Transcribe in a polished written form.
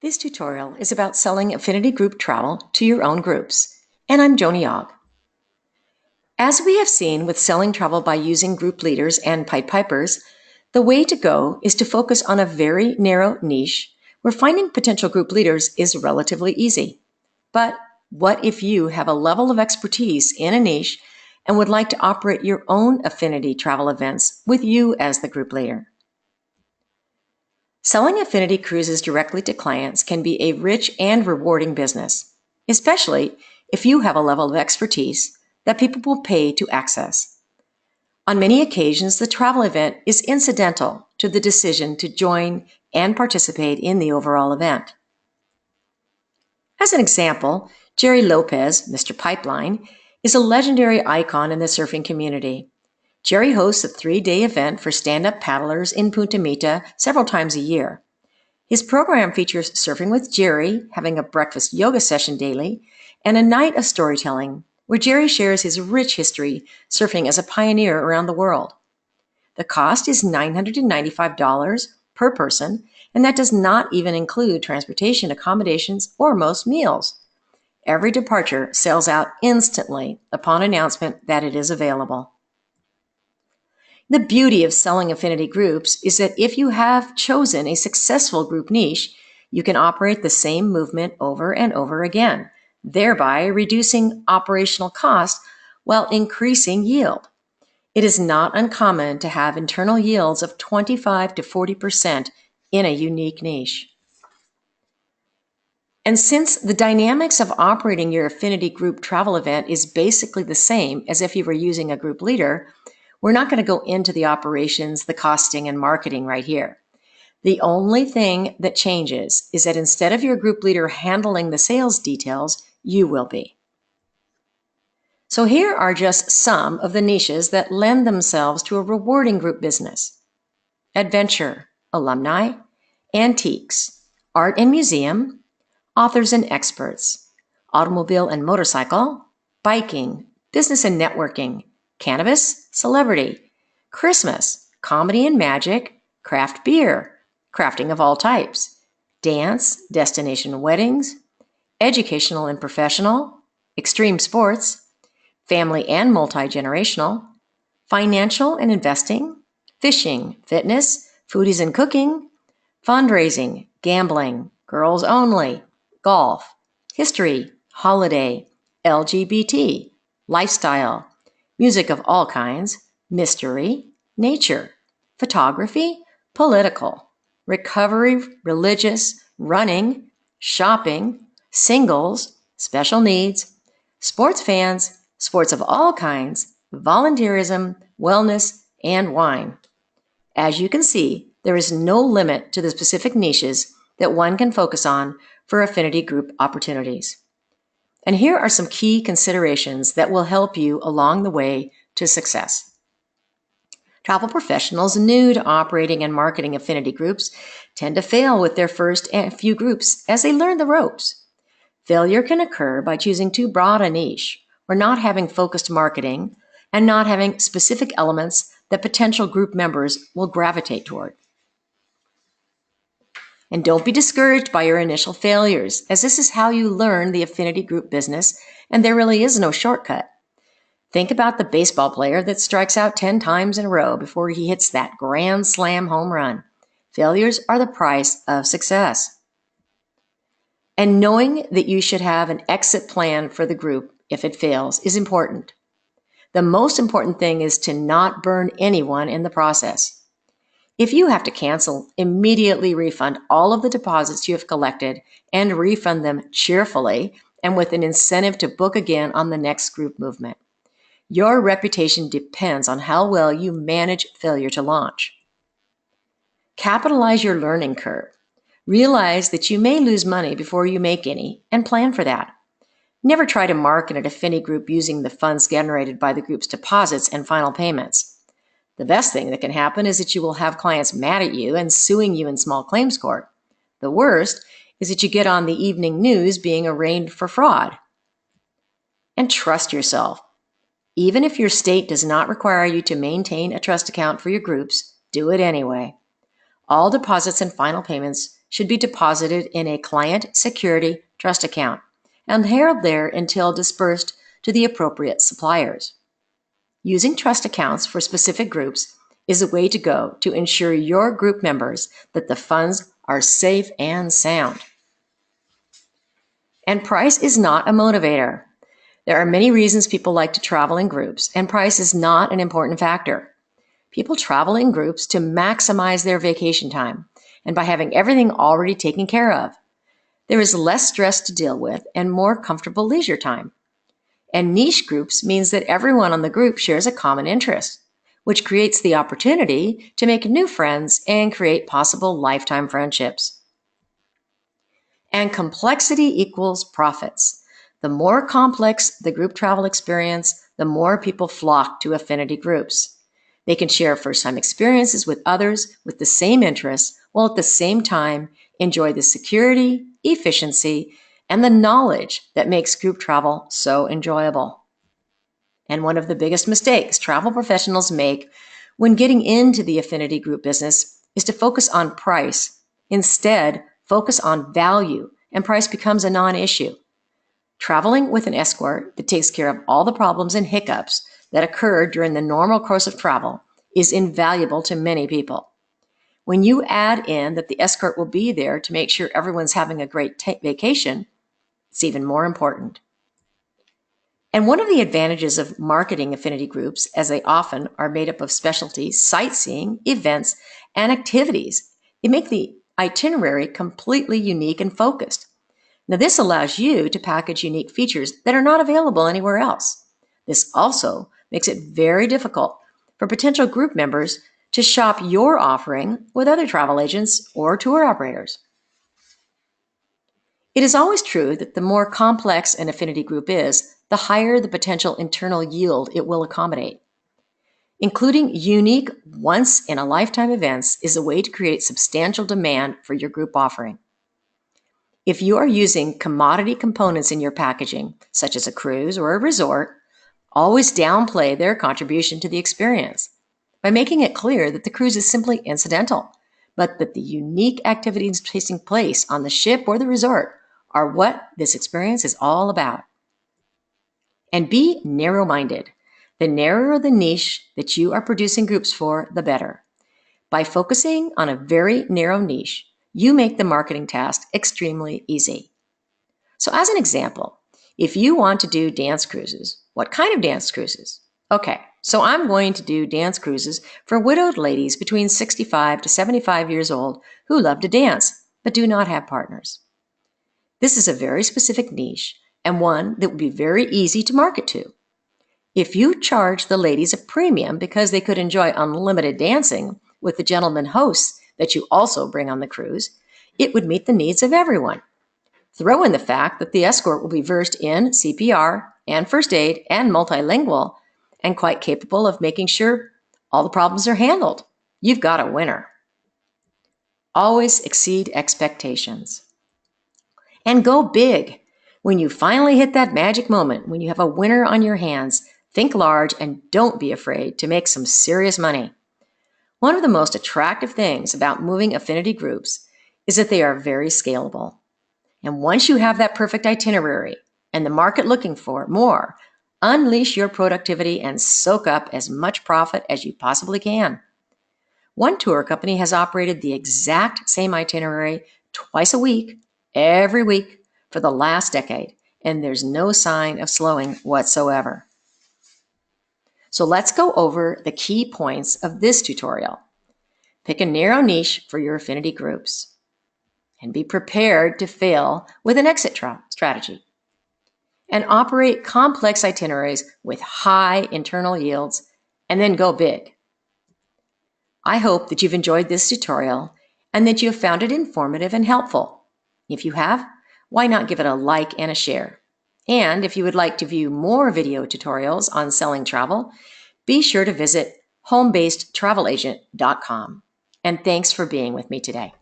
This tutorial is about selling affinity group travel to your own groups, and I'm Joni Ogg. As we have seen with selling travel by using group leaders and Pied Pipers, the way to go is to focus on a very narrow niche where finding potential group leaders is relatively easy. But what if you have a level of expertise in a niche and would like to operate your own affinity travel events with you as the group leader? Selling affinity cruises directly to clients can be a rich and rewarding business, especially if you have a level of expertise that people will pay to access. On many occasions, the travel event is incidental to the decision to join and participate in the overall event. As an example, Jerry Lopez, Mr. Pipeline, is a legendary icon in the surfing community. Jerry hosts a 3-day event for stand-up paddlers in Punta Mita several times a year. His program features surfing with Jerry, having a breakfast yoga session daily, and a night of storytelling where Jerry shares his rich history surfing as a pioneer around the world. The cost is $995 per person, and that does not even include transportation, accommodations, or most meals. Every departure sells out instantly upon announcement that it is available. The beauty of selling affinity groups is that if you have chosen a successful group niche, you can operate the same movement over and over again, thereby reducing operational cost while increasing yield. It is not uncommon to have internal yields of 25 to 40% in a unique niche. And since the dynamics of operating your affinity group travel event is basically the same as if you were using a group leader, we're not going to go into the operations, the costing, and marketing right here. The only thing that changes is that instead of your group leader handling the sales details, you will be. So here are just some of the niches that lend themselves to a rewarding group business: adventure, alumni, antiques, art and museum, authors and experts, automobile and motorcycle, biking, business and networking, cannabis, celebrity, Christmas, comedy and magic, craft beer, crafting of all types, dance, destination weddings, educational and professional, extreme sports, family and multi-generational, financial and investing, fishing, fitness, foodies and cooking, fundraising, gambling, girls only, golf, history, holiday, LGBT, lifestyle, music of all kinds, mystery, nature, photography, political, recovery, religious, running, shopping, singles, special needs, sports fans, sports of all kinds, volunteerism, wellness, and wine. As you can see, there is no limit to the specific niches that one can focus on for affinity group opportunities. And here are some key considerations that will help you along the way to success. Travel professionals new to operating and marketing affinity groups tend to fail with their first few groups as they learn the ropes. Failure can occur by choosing too broad a niche, or not having focused marketing, and not having specific elements that potential group members will gravitate toward. And don't be discouraged by your initial failures, as this is how you learn the affinity group business, and there really is no shortcut. Think about the baseball player that strikes out 10 times in a row before he hits that grand slam home run. Failures are the price of success. And knowing that you should have an exit plan for the group if it fails is important. The most important thing is to not burn anyone in the process. If you have to cancel, immediately refund all of the deposits you have collected and refund them cheerfully and with an incentive to book again on the next group movement. Your reputation depends on how well you manage failure to launch. Capitalize your learning curve. Realize that you may lose money before you make any and plan for that. Never try to market an affinity group using the funds generated by the group's deposits and final payments. The best thing that can happen is that you will have clients mad at you and suing you in small claims court. The worst is that you get on the evening news being arraigned for fraud. And trust yourself. Even if your state does not require you to maintain a trust account for your groups, do it anyway. All deposits and final payments should be deposited in a client security trust account and held there until dispersed to the appropriate suppliers. Using trust accounts for specific groups is a way to go to ensure your group members that the funds are safe and sound. And price is not a motivator. There are many reasons people like to travel in groups, and price is not an important factor. People travel in groups to maximize their vacation time, and by having everything already taken care of, there is less stress to deal with and more comfortable leisure time. And niche groups means that everyone on the group shares a common interest, which creates the opportunity to make new friends and create possible lifetime friendships. And complexity equals profits. The more complex the group travel experience, the more people flock to affinity groups. They can share first-time experiences with others with the same interests, while at the same time enjoy the security, efficiency, and the knowledge that makes group travel so enjoyable. And one of the biggest mistakes travel professionals make when getting into the affinity group business is to focus on price. Instead, focus on value, and price becomes a non-issue. Traveling with an escort that takes care of all the problems and hiccups that occur during the normal course of travel is invaluable to many people. When you add in that the escort will be there to make sure everyone's having a great vacation, it's even more important. And one of the advantages of marketing affinity groups, as they often are made up of specialties, sightseeing, events, and activities, they make the itinerary completely unique and focused. Now, this allows you to package unique features that are not available anywhere else. This also makes it very difficult for potential group members to shop your offering with other travel agents or tour operators. It is always true that the more complex an affinity group is, the higher the potential internal yield it will accommodate. Including unique, once-in-a-lifetime events is a way to create substantial demand for your group offering. If you are using commodity components in your packaging, such as a cruise or a resort, always downplay their contribution to the experience by making it clear that the cruise is simply incidental, but that the unique activities taking place on the ship or the resort are what this experience is all about. And be narrow-minded. The narrower the niche that you are producing groups for, the better. By focusing on a very narrow niche, you make the marketing task extremely easy. So as an example, if you want to do dance cruises, what kind of dance cruises? Okay, so I'm going to do dance cruises for widowed ladies between 65 to 75 years old who love to dance, but do not have partners. This is a very specific niche and one that would be very easy to market to. If you charge the ladies a premium because they could enjoy unlimited dancing with the gentleman hosts that you also bring on the cruise, it would meet the needs of everyone. Throw in the fact that the escort will be versed in CPR and first aid and multilingual and quite capable of making sure all the problems are handled. You've got a winner. Always exceed expectations. And go big. When you finally hit that magic moment, when you have a winner on your hands, think large and don't be afraid to make some serious money. One of the most attractive things about moving affinity groups is that they are very scalable. And once you have that perfect itinerary and the market looking for more, unleash your productivity and soak up as much profit as you possibly can. One tour company has operated the exact same itinerary twice a week, every week, for the last decade, and there's no sign of slowing whatsoever. So let's go over the key points of this tutorial. Pick a narrow niche for your affinity groups, and be prepared to fail with an exit strategy. And operate complex itineraries with high internal yields, and then go big. I hope that you've enjoyed this tutorial and that you have found it informative and helpful. If you have, why not give it a like and a share? And if you would like to view more video tutorials on selling travel, be sure to visit homebasedtravelagent.com. And thanks for being with me today.